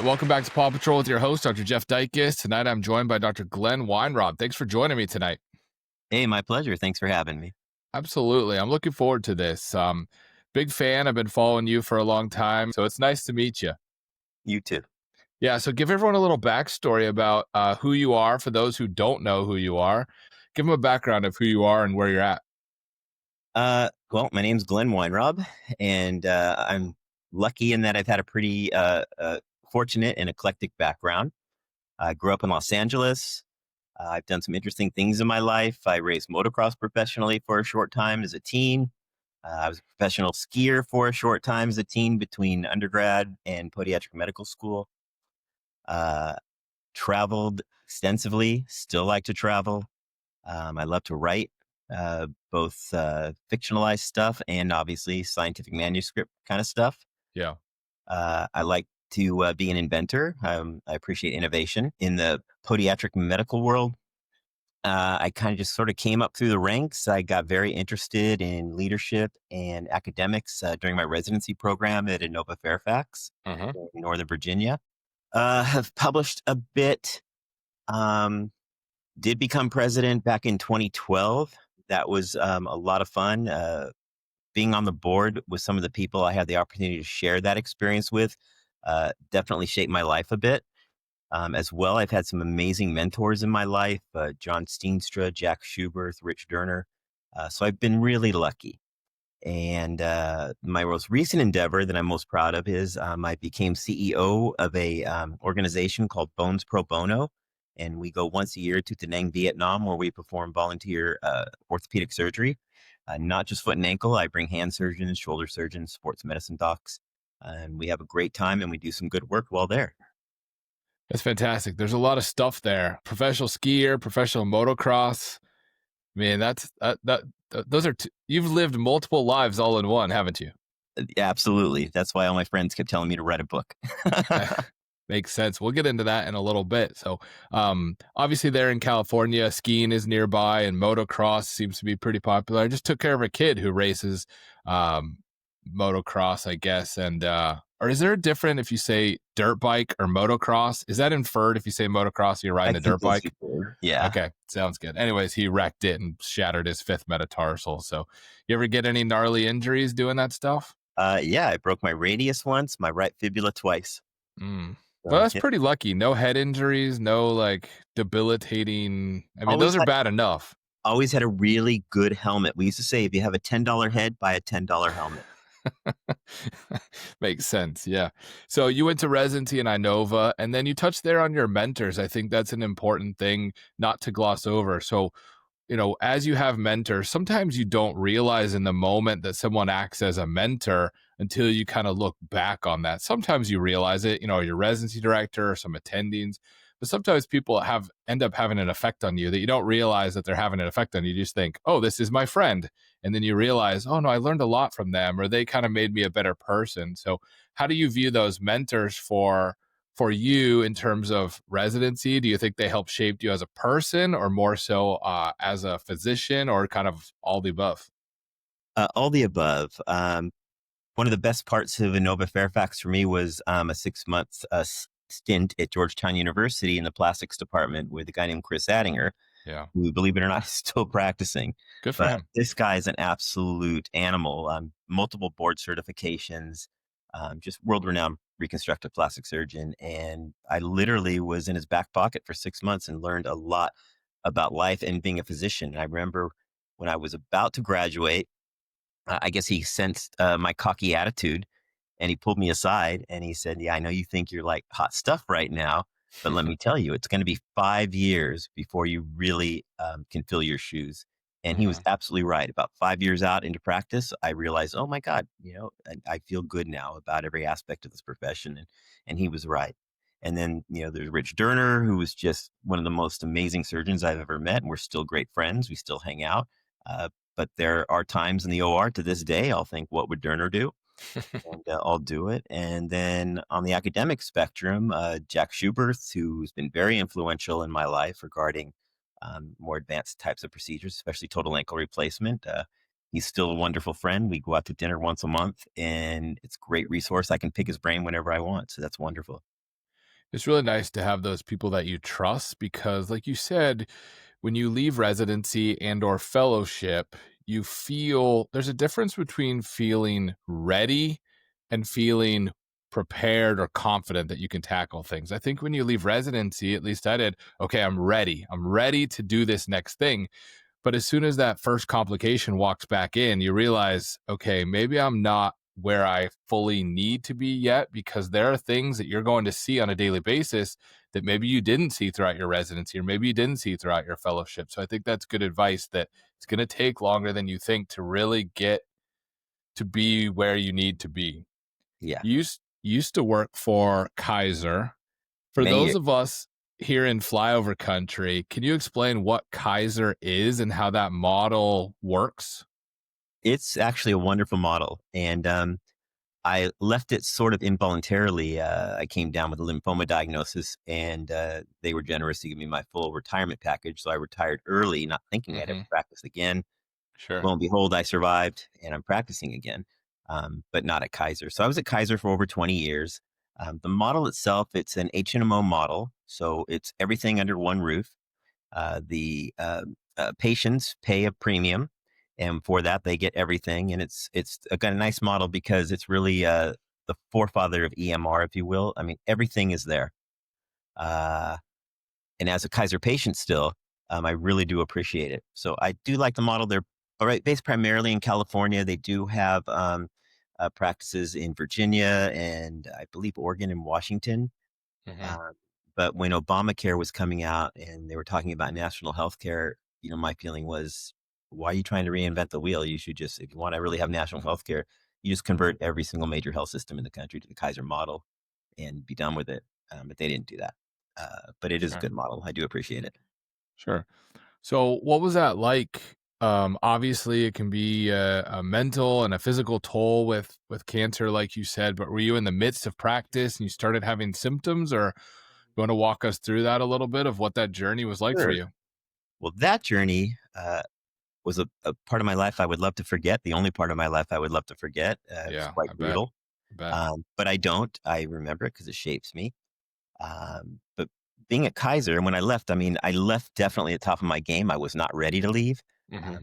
right, welcome back to Paw Patrol with your host, Dr. Jeff Dykes. Tonight, I'm joined by Dr. Glenn Weinraub. Thanks for joining me tonight. Hey, my pleasure. Thanks for having me. Absolutely. I'm looking forward to this. Big fan. I've been following you for a long time, so it's nice to meet you. You too. Yeah, so give everyone a little backstory about who you are for those who don't know who you are. Give them a background of who you are and where you're at. Well, my name's Glenn Weinraub, and I'm lucky in that I've had a pretty fortunate and eclectic background. I grew up in Los Angeles. I've done some interesting things in my life. I raced motocross professionally for a short time as a teen. I was a professional skier for a short time as a teen between undergrad and podiatric medical school. Uh, Traveled extensively, still like to travel. I love to write, both fictionalized stuff and obviously scientific manuscript kind of stuff. Yeah. I like to be an inventor. I appreciate innovation. In the podiatric medical world, I kind of just sort of came up through the ranks. I got very interested in leadership and academics during my residency program at Inova Fairfax Uh-huh. in Northern Virginia. Have published a bit. Did become president back in 2012. That was a lot of fun. Being on the board with some of the people I had the opportunity to share that experience with definitely shaped my life a bit. As well, I've had some amazing mentors in my life, John Steenstra, Jack Schuberth, Rich Derner. So I've been really lucky. And my most recent endeavor that I'm most proud of is I became CEO of a organization called Bones Pro Bono. And we go once a year to Da Nang, Vietnam, where we perform volunteer orthopedic surgery, not just foot and ankle. I bring hand surgeons, shoulder surgeons, sports medicine docs, and we have a great time and we do some good work while there. That's fantastic. There's a lot of stuff there. Professional skier, professional motocross. Man, those are you've lived multiple lives all in one, haven't you? Absolutely. That's why all my friends kept telling me to write a book. Makes sense. We'll get into that in a little bit. So, obviously, there in California, skiing is nearby, and motocross seems to be pretty popular. I just took care of a kid who races motocross, I guess. And or is there a different if you say dirt bike or motocross? Is that inferred if you say motocross, you're riding a dirt bike? Yeah. Okay, sounds good. Anyways, he wrecked it and shattered his fifth metatarsal. So, you ever get any gnarly injuries doing that stuff? Yeah, I broke my radius once, my right fibula twice. Mm. Well, So, that's pretty lucky. No head injuries, no like debilitating. I mean, always those are bad enough. always had a really good helmet. We used to say, if you have a $10 head, buy a $10 helmet. Makes sense. Yeah. So you went to residency in Inova, and then you touched there on your mentors. I think that's an important thing not to gloss over. So, as you have mentors, sometimes you don't realize in the moment that someone acts as a mentor until you kind of look back on that. Sometimes you realize it, your residency director or some attendings, but sometimes people end up having an effect on you that you don't realize that they're having an effect on you. You just think, oh, this is my friend. And then you realize, oh no, I learned a lot from them, or they kind of made me a better person. So how do you view those mentors for you in terms of residency? Do you think they help shape you as a person or more so as a physician, or kind of all the above? All the above. One of the best parts of Inova Fairfax for me was a 6-month stint at Georgetown University in the plastics department with a guy named Chris Attinger, Yeah. who, believe it or not, is still practicing. Good for But him. this guy is an absolute animal. Multiple board certifications, just world-renowned reconstructive plastic surgeon. And I literally was in his back pocket for 6 months and learned a lot about life and being a physician. And I remember when I was about to graduate, I guess he sensed my cocky attitude and he pulled me aside and he said, "Yeah, I know you think you're like hot stuff right now, but let me tell you, it's going to be 5 years before you really can fill your shoes." And he was Mhm. absolutely right. About 5 years out into practice, I realized, oh my God, I feel good now about every aspect of this profession. And he was right. And then, there's Rich Derner, who was just one of the most amazing surgeons I've ever met. And we're still great friends. We still hang out. But there are times in the OR to this day, I'll think, what would Derner do? And I'll do it. And then on the academic spectrum, Jack Schuberth, who's been very influential in my life regarding more advanced types of procedures, especially total ankle replacement. He's still a wonderful friend. We go out to dinner once a month, and it's a great resource. I can pick his brain whenever I want. So that's wonderful. It's really nice to have those people that you trust because, like you said, when you leave residency and or fellowship, you feel there's a difference between feeling ready and feeling prepared or confident that you can tackle things. I think when you leave residency, at least I did, okay, I'm ready. I'm ready to do this next thing. But as soon as that first complication walks back in, you realize, okay, maybe I'm not where I fully need to be yet because there are things that you're going to see on a daily basis that maybe you didn't see throughout your residency or maybe you didn't see throughout your fellowship. So I think that's good advice that it's going to take longer than you think to really get to be where you need to be. Yeah, You used to work for Kaiser. For many those years. of us here in flyover country, can you explain what Kaiser is and how that model works? It's actually a wonderful model, and I left it sort of involuntarily. I came down with a lymphoma diagnosis, and they were generous to give me my full retirement package. So I retired early, not thinking I'd ever Hmm. practice again. Sure. Lo and behold, I survived, and I'm practicing again, but not at Kaiser. So I was at Kaiser for over 20 years. The model itself, it's an HMO model, so it's everything under one roof. The patients pay a premium, and for that they get everything. And it's got a nice model because it's really the forefather of EMR, if you will. I mean, everything is there. Uh, and as a Kaiser patient, still, I really do appreciate it. So I do like the model. They're all right, based primarily in California. They do have practices in Virginia and I believe Oregon and Washington. Hmm. Uh, but when Obamacare was coming out and they were talking about national health care, my feeling was, why are you trying to reinvent the wheel? You should just, if you want to really have national health care, you just convert every single major health system in the country to the Kaiser model and be done with it. But they didn't do that. But it is a Sure. good model. I do appreciate it. Sure. So what was that like? Obviously it can be a mental and a physical toll with cancer, like you said, but were you in the midst of practice and you started having symptoms, or you want to walk us through that a little bit of what that journey was like for Sure. you? Well, that journey was a part of my life I would love to forget. The only part of my life I would love to forget. It was Yeah, quite I bet. brutal. I bet. But I don't. I remember it because it shapes me. But being at Kaiser, and when I left, I mean, I left definitely at the top of my game. I was not ready to leave. Hmm.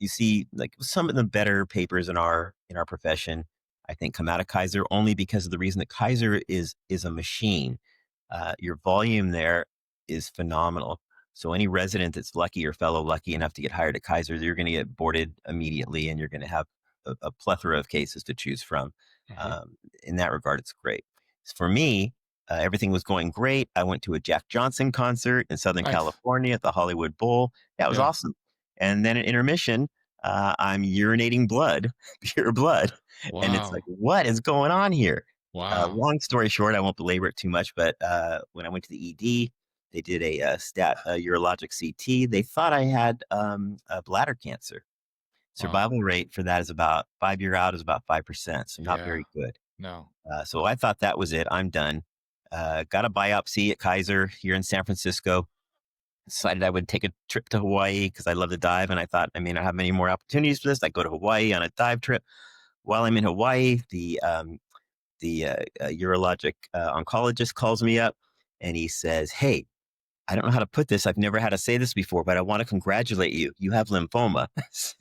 You see, like some of the better papers in our profession, I think, come out of Kaiser only because of the reason that Kaiser is a machine. Your volume there is phenomenal. So any resident that's lucky or fellow lucky enough to get hired at Kaiser, you're going to get boarded immediately, and you're going to have a plethora of cases to choose from. Hmm. Um, in that regard, it's great. For me, everything was going great. I went to a Jack Johnson concert in Southern Nice. California at the Hollywood Bowl. That was Yeah. awesome. And then at intermission, I'm urinating blood, pure blood. And it's like, Wow. what is going on here? Wow. Long story short, I won't belabor it too much, but when I went to the ED, they did a urologic CT. They thought I had bladder cancer. Wow. Survival rate for that is about 5 year out is about 5%, so not Yeah. very good. No. So I thought that was it. I'm done. Got a biopsy at Kaiser here in San Francisco. Decided I would take a trip to Hawaii because I love to dive, and I thought I may not have many more opportunities for this. I go to Hawaii on a dive trip. While I'm in Hawaii, the urologic oncologist calls me up and he says, "Hey, I don't know how to put this. I've never had to say this before, but I want to congratulate you. You have lymphoma." So,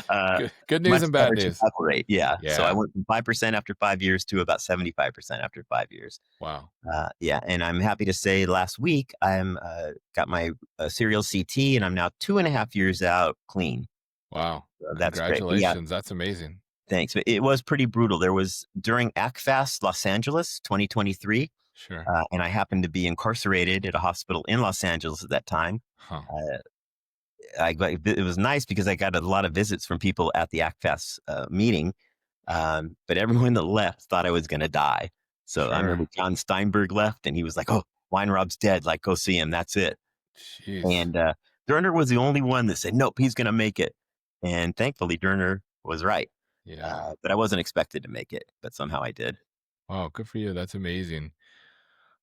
uh, Good news much and bad better news. survival rate. Yeah. So I Yeah. went from 5% after 5 years to about 75% after 5 years. Wow. Yeah, and I'm happy to say last week I'm got my serial CT, and I'm now 2.5 years out clean. Wow. So that's great. But yeah, Congratulations. That's amazing. thanks. But it was pretty brutal. There was during ACFAS Los Angeles 2023, Sure. and I happened to be incarcerated at a hospital in Los Angeles at that time. Huh. Uh, it was nice because I got a lot of visits from people at the ACFAS meeting, but everyone that left thought I was going to die. So I remember Sure. John Steinberg left, and he was like, "Oh, Weinraub's dead. Like, go see him. That's it." Jeez. And Derner was the only one that said, "Nope, he's going to make it." And thankfully, Derner was right. Yeah. But I wasn't expected to make it, but somehow I did. Wow. Good for you. That's amazing.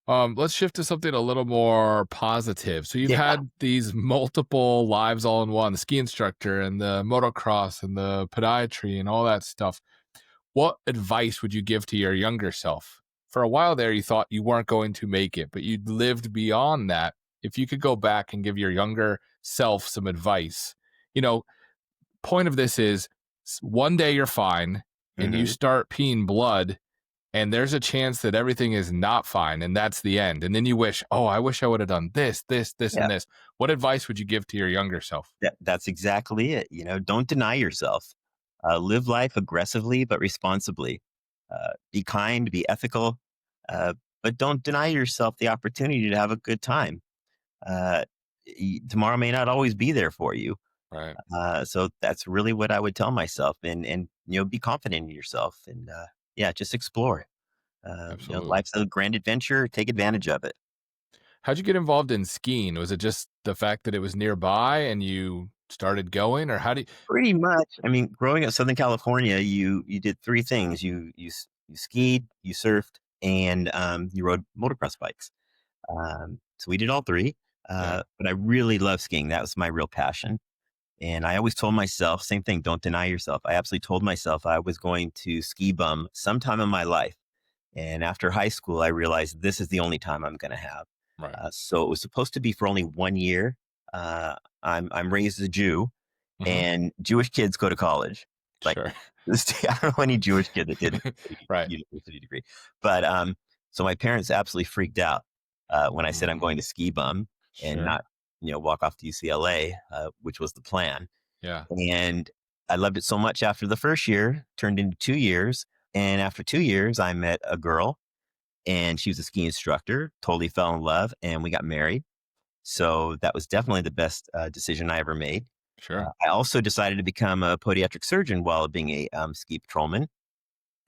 Let's shift to something a little more positive. So you've Yeah. had these multiple lives all in one, the ski instructor and the motocross and the podiatry and all that stuff. What advice would you give to your younger self for a while there, you thought you weren't going to make it, but you lived beyond that. If you could go back and give your younger self some advice, you know, point of this is one day you're fine and you Hmm. start peeing blood and there's a chance that everything is not fine and that's the end. And then you wish, oh, I wish I would have done this, this, this, Yeah, and this. What advice would you give to your younger self? that's exactly it. Don't deny yourself. Live life aggressively but responsibly. Be kind, be ethical, uh, but don't deny yourself the opportunity to have a good time. Uh, Tomorrow may not always be there for you. Right. So that's really what I would tell myself, and be confident in yourself, and yeah, just explore. Absolutely. Life's a grand adventure. Take advantage of it. How'd you get involved in skiing? Was it just the fact that it was nearby and you started going, or how do you? Pretty much. I mean, growing up in Southern California, you did three things: you skied, you surfed, and you rode motocross bikes. So we did all three. Yeah, But I really love skiing. That was my real passion. And I always told myself, same thing, don't deny yourself. I absolutely told myself I was going to ski bum sometime in my life. And after high school, I realized this is the only time I'm going to have. right. So it was supposed to be for only 1 year. I'm raised a Jew, Hmm. and Jewish kids go to college. Like, Sure. I don't know any Jewish kid that didn't get a Right. university degree. But so my parents absolutely freaked out when I said I'm going Hmm. to ski bum and Sure. not, walk off to UCLA, which was the plan. Yeah. And I loved it so much after the first year, turned into 2 years. And after 2 years, I met a girl, and she was a ski instructor, totally fell in love, and we got married. So that was definitely the best decision I ever made. Sure. I also decided to become a podiatric surgeon while being a ski patrolman.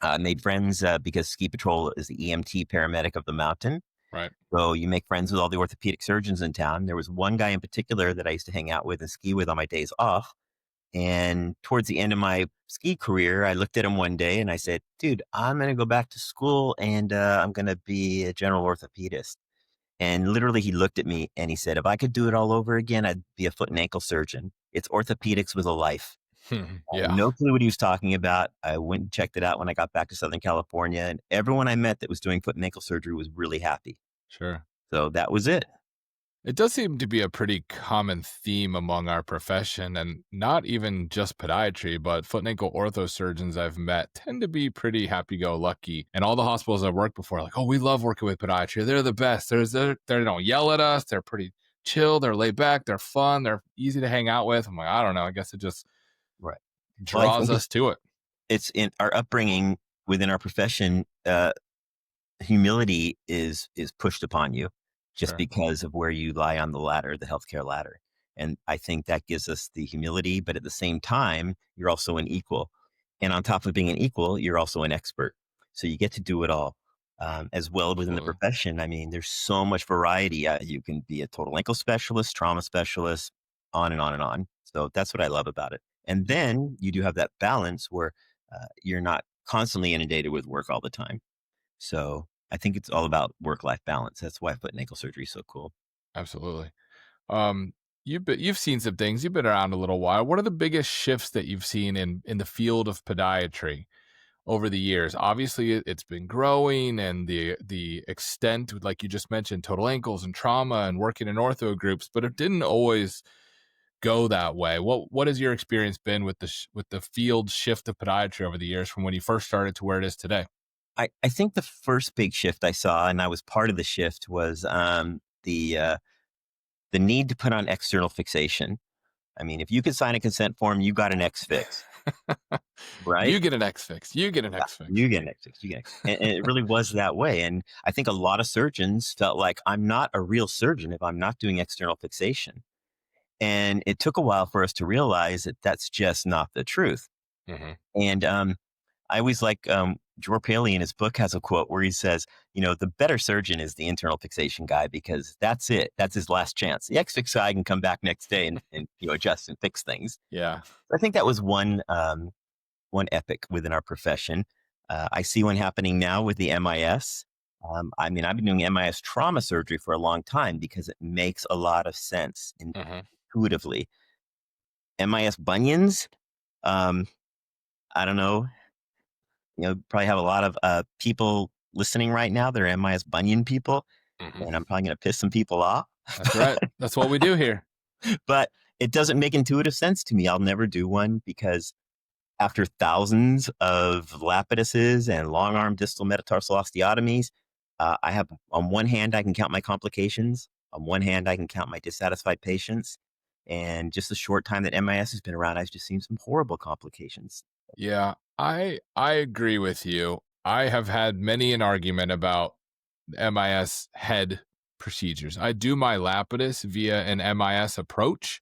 I made friends because ski patrol is the EMT paramedic of the mountain. Right. So you make friends with all the orthopedic surgeons in town. There was one guy in particular that I used to hang out with and ski with on my days off. And towards the end of my ski career, I looked at him one day and I said, dude, I'm going to go back to school, and I'm going to be a general orthopedist. And literally, he looked at me and he said, if I could do it all over again, I'd be a foot and ankle surgeon. It's orthopedics with a life. Yeah. No clue what he was talking about. I went and checked it out when I got back to Southern California, and everyone I met that was doing foot and ankle surgery was really happy. Sure. So that was it. It does seem to be a pretty common theme among our profession, and not even just podiatry, but foot and ankle ortho surgeons I've met tend to be pretty happy go lucky. And all the hospitals I've worked before, are like, oh, we love working with podiatry. They're the best. They don't yell at us. They're pretty chill. They're laid back. They're fun. They're easy to hang out with. I'm like, I don't know. I guess it just Right. Well, I draws think us to it. it's in our upbringing within our profession. Humility is pushed upon you just Sure. because of where you lie on the ladder, the healthcare ladder. And I think that gives us the humility, but at the same time, you're also an equal. And on top of being an equal, you're also an expert. So you get to do it all as well within the Absolutely. profession. I mean, there's so much variety. You can be a total ankle specialist, trauma specialist, on and on and on. So that's what I love about it. And then you do have that balance where you're not constantly inundated with work all the time. So I think it's all about work-life balance. That's why foot and ankle surgery is so cool. Absolutely. Um, you've seen some things. You've been around a little while. What are the biggest shifts that you've seen in the field of podiatry over the years? Obviously, it's been growing, and the extent, like you just mentioned, total ankles and trauma and working in ortho groups, but it didn't always go that way. What has your experience been with with the field shift of podiatry over the years from when you first started to where it is today? I think the first big shift I saw, and I was part of the shift, was the need to put on external fixation. I mean, if you could sign a consent form, you got an X fix, right? You get an X fix. You get an Yeah, X fix. you get an X fix. You get an X fix. And it really was that way. And I think a lot of surgeons felt like I'm not a real surgeon if I'm not doing external fixation. And it took a while for us to realize that that's just not the truth. Hmm. And I always like Jor Paley in his book has a quote where he says, the better surgeon is the internal fixation guy because that's it. That's his last chance. The X fix guy can come back next day and adjust and fix things. Yeah. I think that was one epic within our profession. I see one happening now with the MIS. I mean, I've been doing MIS trauma surgery for a long time because it makes a lot of sense Hmm. intuitively. MIS bunions, um, I don't know, probably have a lot of people listening right now that are MIS bunion people, Mhm. and I'm probably going to piss some people off. That's right. That's what we do here. But it doesn't make intuitive sense to me. I'll never do one because after thousands of Lapiduses and long arm distal metatarsal osteotomies, I have on one hand, I can count my complications. On one hand, I can count my dissatisfied patients. And just the short time that MIS has been around, I've just seen some horrible complications. Yeah, I agree with you. I have had many an argument about MIS head procedures. I do my Lapidus via an MIS approach,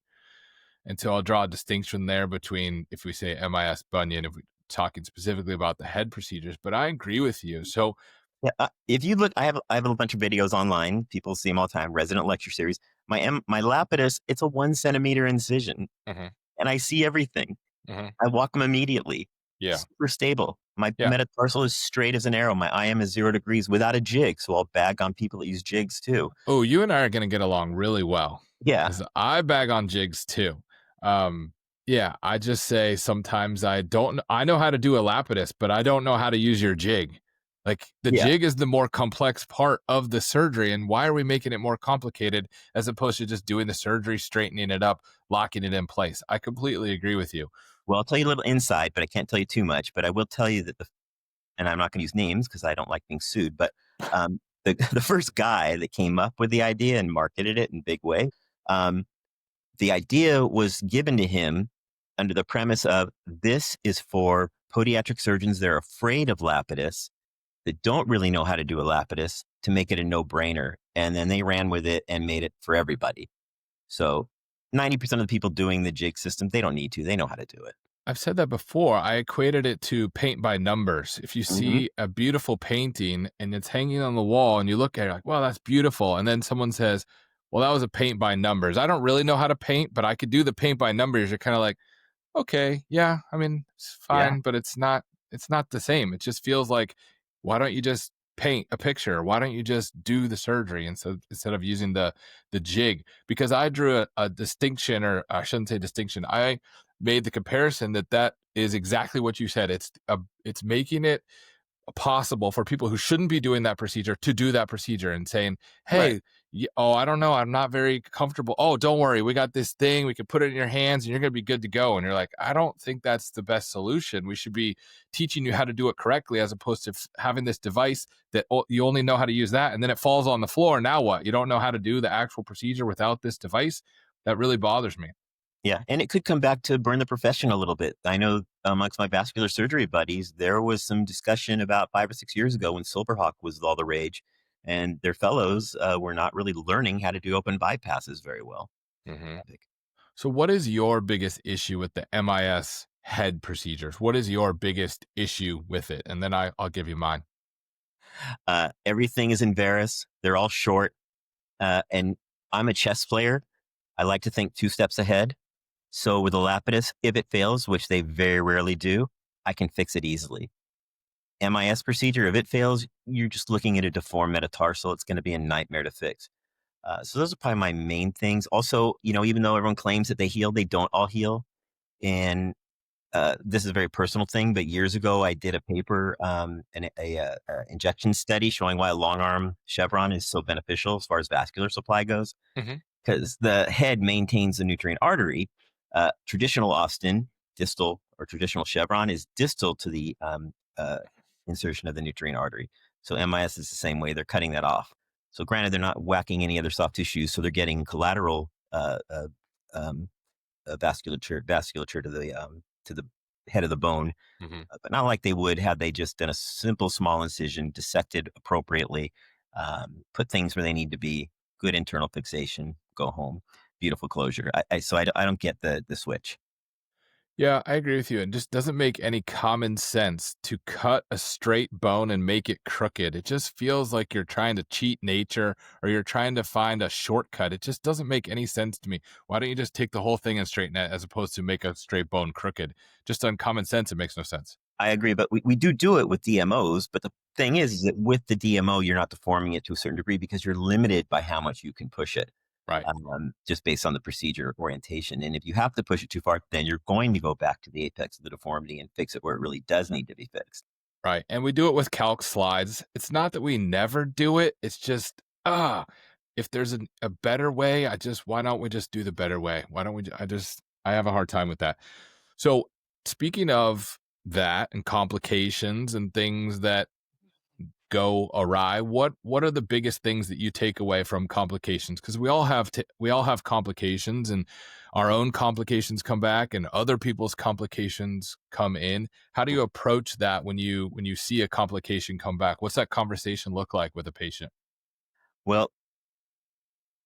and so I'll draw a distinction there between if we say MIS bunion, if we're talking specifically about the head procedures. But I agree with you. So, Yeah, if you look, I have a bunch of videos online. People see them all the time. Resident lecture series. My Lapidus, it's a 1 centimeter incision, mhm, and I see everything. mhm, I walk them immediately. yeah, Super stable. My yeah. metatarsal is straight as an arrow. My IM is 0 degrees without a jig. So I'll bag on people that use jigs too. Oh, you and I are going to get along really well Yeah. because I bag on jigs too. Um, yeah, I just say sometimes I don't. I know how to do a Lapidus, but I don't know how to use your jig. Like the Yeah. jig is the more complex part of the surgery, and why are we making it more complicated as opposed to just doing the surgery, straightening it up, locking it in place? I completely agree with you. Well, I'll tell you a little insight, but I can't tell you too much. But I will tell you that and I'm not going to use names because I don't like being sued, but the first guy that came up with the idea and marketed it in a big way, um, the idea was given to him under the premise of this is for podiatric surgeons that are afraid of Lapidus, that don't really know how to do a Lapidus, to make it a no-brainer. And then they ran with it and made it for everybody. So 90% of the people doing the jig system, they don't need to. They know how to do it. I've said that before. I equated it to paint by numbers. If you Hmm. see a beautiful painting and it's hanging on the wall and you look at it like, wow, that's beautiful. And then someone says, well, that was a paint by numbers. I don't really know how to paint, but I could do the paint by numbers. You're kind of like, okay, yeah, I mean, it's Yeah. fine, but it's not the same. It just feels like, why don't you just paint a picture? Why don't you just do the surgery instead of using the jig? Because I drew a distinction, or I shouldn't say distinction. I made the comparison that is exactly what you said. It's making it possible for people who shouldn't be doing that procedure to do that procedure and saying, Right. hey, oh, I don't know, I'm not very comfortable. Oh, don't worry, we got this thing, we can put it in your hands and you're going to be good to go. And you're like, I don't think that's the best solution. We should be teaching you how to do it correctly as opposed to having this device that you only know how to use that and then it falls on the floor. Now what? You don't know how to do the actual procedure without this device? That really bothers me. Yeah, and it could come back to burn the profession a little bit. I know amongst my vascular surgery buddies, there was some discussion about 5 or 6 years ago when Silverhawk was all the rage, and their fellows were not really learning how to do open bypasses very well. Mhm. Epic. So, what is your biggest issue with the MIS head procedures? What is your biggest issue with it? And then I'll give you mine. Everything is in Varus. They're all short, and I'm a chess player. I like to think 2 steps ahead. So with a Lapidus, if it fails, which they very rarely do, I can fix it easily. MIS procedure, if it fails, you're just looking at a deformed metatarsal. It's going to be a nightmare to fix. So those are probably my main things. Also, even though everyone claims that they heal, they don't all heal. And this is a very personal thing, but years ago I did a paper, injection study showing why a long arm chevron is so beneficial as far as vascular supply goes, Mhm. because the head maintains the nutrient artery. Traditional Austin distal or traditional chevron is distal to the insertion of the nutrient artery. So MIS is the same way; they're cutting that off. So granted, they're not whacking any other soft tissues, so they're getting collateral um, vasculature to the head of the bone, Mhm. but not like they would had they just done a simple small incision, dissected appropriately, put things where they need to be, good internal fixation, go home, beautiful closure. I don't get the switch. Yeah, I agree with you. It just doesn't make any common sense to cut a straight bone and make it crooked. It just feels like you're trying to cheat nature or you're trying to find a shortcut. It just doesn't make any sense to me. Why don't you just take the whole thing and straighten it as opposed to make a straight bone crooked? Just on common sense, it makes no sense. I agree, but we do it with DMOs. But the thing is that with the DMO, you're not deforming it to a certain degree because you're limited by how much you can push it. Right. Just based on the procedure orientation. And if you have to push it too far, then you're going to go back to the apex of the deformity and fix it where it really does need to be fixed. Right, and we do it with calc slides. It's not that we never do it, it's just, if there's a better way, I just why don't we just do the better way? Why don't we I have a hard time with that. So, speaking of that and complications and things that go awry, what are the biggest things that you take away from complications? Because we all have complications, and our own complications come back, and other people's complications come in. How do you approach that when you see a complication come back? What's that conversation look like with a patient? Well,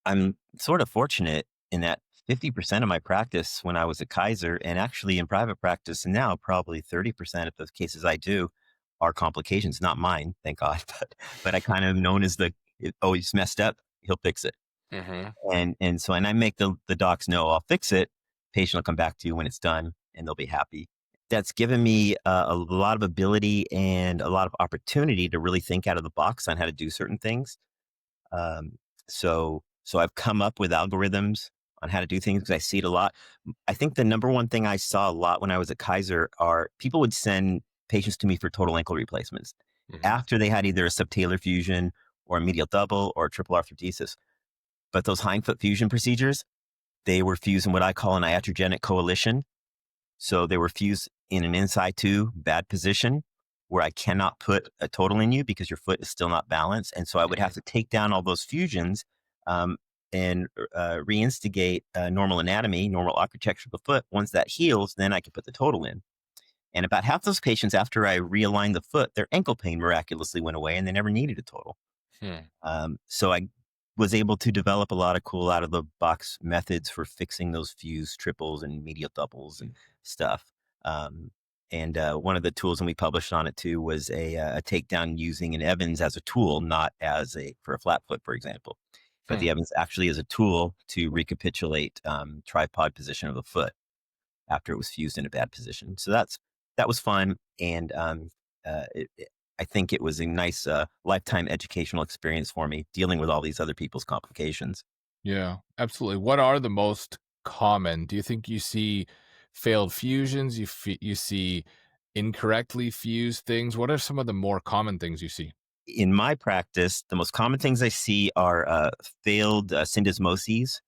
I'm sort of fortunate in that 50% of my practice when I was at Kaiser and actually in private practice now, probably 30% of the cases I do are complications, not mine, thank God. But I kind of known as oh, he's messed up, he'll fix it. Mhm. And I make the docs know I'll fix it. Patient will come back to you when it's done and they'll be happy. That's given me a lot of ability and a lot of opportunity to really think out of the box on how to do certain things. Um, so I've come up with algorithms on how to do things because I see it a lot. I think the number one thing I saw a lot when I was at Kaiser are people would send patients to me for total ankle replacements Mhm. after they had either a subtalar fusion or a medial double or a triple arthrodesis. But those hindfoot fusion procedures, they were fused in what I call an iatrogenic coalition. So they were fused in an inside to bad position where I cannot put a total in you because your foot is still not balanced. And so I would have Mhm. to take down all those fusions um, and reinstigate normal anatomy, normal architecture of the foot. Once that heals, then I can put the total in. And about half those patients, after I realigned the foot, their ankle pain miraculously went away and they never needed a total. Hmm. So I was able to develop a lot of cool out of the box methods for fixing those fused triples and medial doubles and stuff. Um, and one of the tools, and we published on it too, was a takedown using an Evans as a tool, not as for a flat foot, for example, but Hmm. the Evans actually as a tool to recapitulate tripod position of the foot after it was fused in a bad position. So that was fun, and I think it was a nice lifetime educational experience for me dealing with all these other people's complications. Yeah, absolutely. What are the most common? Do you think you see failed fusions? You see incorrectly fused things? What are some of the more common things you see? In my practice, the most common things I see are failed syndesmoses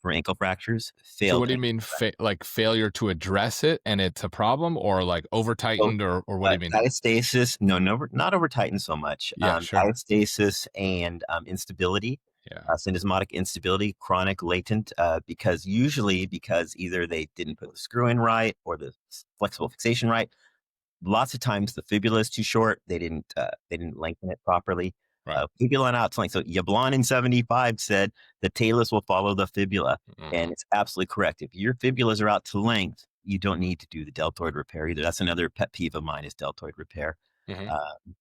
for ankle fractures, So failed what do you ankle mean fractures. like failure to address it and it's a problem, or like over So tightened, or what do you mean? diastasis, no, not over tighten so much. Yeah, sure. Diastasis and instability, Yeah. syndesmotic instability, chronic latent, because either they didn't put the screw in right or the flexible fixation right. Lots of times the fibula is too short. They didn't lengthen it properly. Right. Fibula and out length. So Yablon in 75 said the talus will follow the fibula. And Mhm. it's absolutely correct. If your fibulas are out to length, you don't need to do the deltoid repair either. That's another pet peeve of mine is deltoid repair. Mhm. Uh,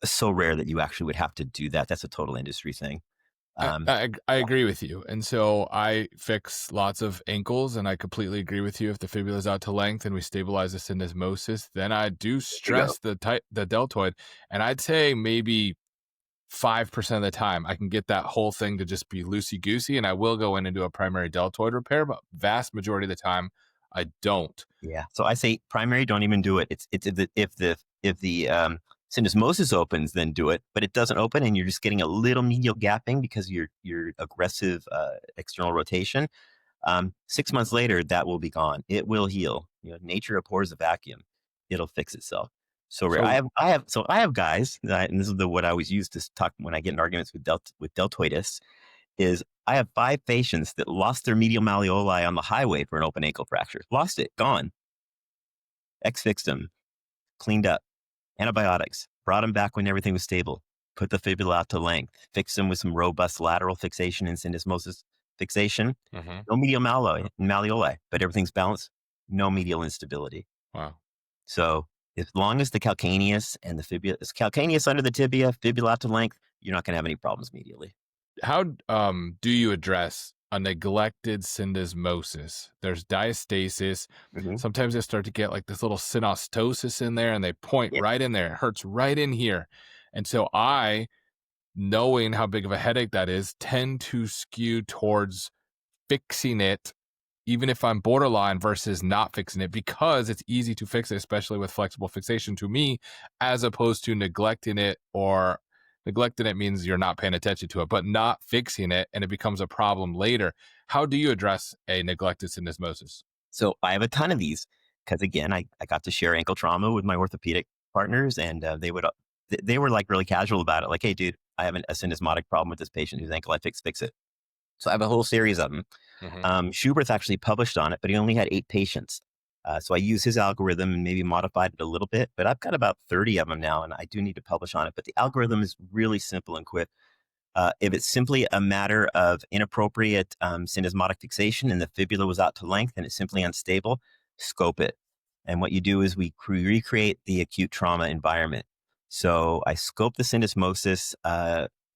so rare that you actually would have to do that. That's a total industry thing. I agree with you, and so I fix lots of ankles, and I completely agree with you. If the fibula is out to length and we stabilize the syndesmosis, then I do You go. stress the deltoid, and I'd say maybe 5% of the time I can get that whole thing to just be loosey goosey, and I will go in and do a primary deltoid repair, but vast majority of the time I don't. Yeah. So I say primary, don't even do it. It's if the syndesmosis opens, then do it. But it doesn't open, and you're just getting a little medial gapping because your aggressive external rotation. 6 months later, that will be gone. It will heal. Nature abhors a vacuum. It'll fix itself. So rare. So I have guys, and this is what I always use to talk when I get in arguments with deltoidists. Is I have 5 patients that lost their medial malleoli on the highway for an open ankle fracture. Lost it, gone. X-fixed them, cleaned up, antibiotics, brought them back when everything was stable, put the fibula out to length, fixed them with some robust lateral fixation and syndesmosis fixation. mhm, No medial malleoli, but everything's balanced. No medial instability. wow. So as long as the calcaneus and the fibula is calcaneus under the tibia, fibula out to length, you're not going to have any problems medially. How do you address a neglected syndesmosis? There's diastasis. Hmm. Sometimes they start to get like this little synostosis in there, and they point Yeah. right in there. It hurts right in here. And so I, knowing how big of a headache that is, tend to skew towards fixing it even if I'm borderline versus not fixing it, because it's easy to fix it, especially with flexible fixation to me, as opposed to neglecting it, or neglecting it means you're not paying attention to it, but not fixing it and it becomes a problem later. How do you address a neglected syndesmosis? So I have a ton of these because, again, I got to share ankle trauma with my orthopedic partners, and they were like really casual about it. Like, hey, dude, I have a syndesmotic problem with this patient whose ankle I fix it. So I have a whole series of them. Hmm. Schuberth actually published on it, but he only had 8 patients. So I used his algorithm and maybe modified it a little bit, but I've got about 30 of them now, and I do need to publish on it. But the algorithm is really simple and quick. If it's simply a matter of inappropriate syndesmotic fixation and the fibula was out to length and it's simply unstable, scope it. And what you do is we recreate the acute trauma environment. So I scope the syndesmosis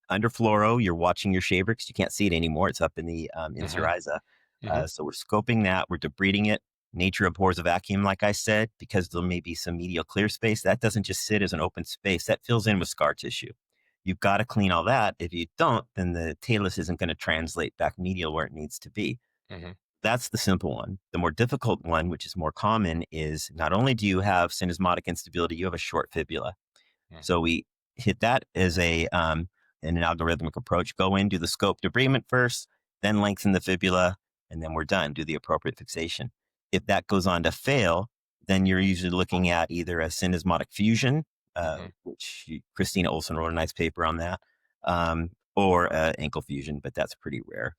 under fluoro. You're watching your shaver because you can't see it anymore. It's up in the Hmm. insuriza. Hmm. So we're scoping that. We're debriding it. Nature abhors a vacuum, like I said, because there may be some medial clear space. That doesn't just sit as an open space. That fills in with scar tissue. You've got to clean all that. If you don't, then the talus isn't going to translate back medial where it needs to be. Hmm. That's the simple one. The more difficult one, which is more common, is not only do you have syndesmotic instability, you have a short fibula. So we hit that as an algorithmic approach. Go in, do the scope debridement first, then lengthen the fibula, and then we're done. Do the appropriate fixation. If that goes on to fail, then you're usually looking at either a syndesmotic fusion, Hmm. Christina Olson wrote a nice paper on that, or ankle fusion, but that's pretty rare.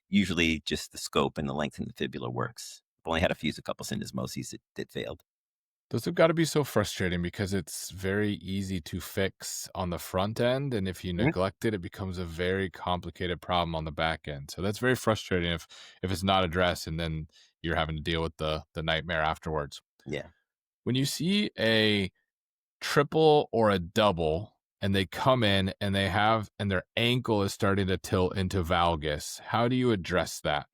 Usually just the scope and the length in the fibula works. I've only had to fuse a couple syndesmoses that failed. Those have got to be so frustrating because it's very easy to fix on the front end. And if you Mhm. neglect it, it becomes a very complicated problem on the back end. So that's very frustrating if it's not addressed and then you're having to deal with the nightmare afterwards. Yeah. When you see a triple or a double and they come in and their ankle is starting to tilt into valgus, how do you address that?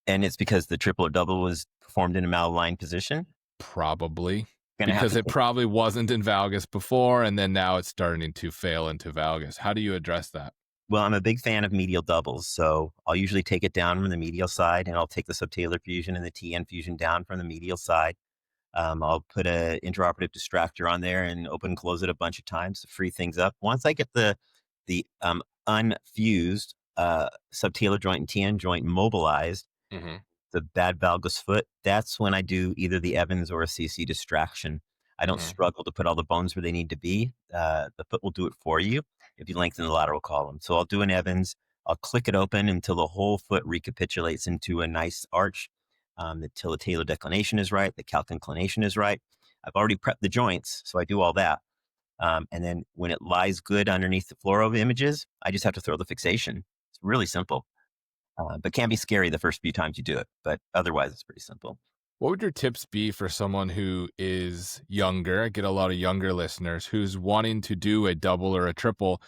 And it's because the triple or double was performed in a malaligned position. Probably Gonna have because to it take. probably wasn't in valgus before, and then now it's starting to fail into valgus. How do you address that? Well, I'm a big fan of medial doubles, so I'll usually take it down from the medial side, and I'll take the subtalar fusion and the TN fusion down from the medial side. I'll put a intraoperative distractor on there and open and close it a bunch of times to free things up. Once I get the unfused subtalar joint and TN joint mobilized, Mhm, the bad valgus foot, that's when I do either the Evans or a CC distraction. I don't mhm. struggle to put all the bones where they need to be. The foot will do it for you if you lengthen the lateral column. So I'll do an Evans. I'll click it open until the whole foot recapitulates into a nice arch. Until the talar declination is right, the calc inclination is right. I've already prepped the joints, so I do all that. And then when it lies good underneath the fluoro images, I just have to throw the fixation. It's really simple, but can be scary the first few times you do it. But otherwise, it's pretty simple. What would your tips be for someone who is younger? I get a lot of younger listeners who's wanting to do a double or a triple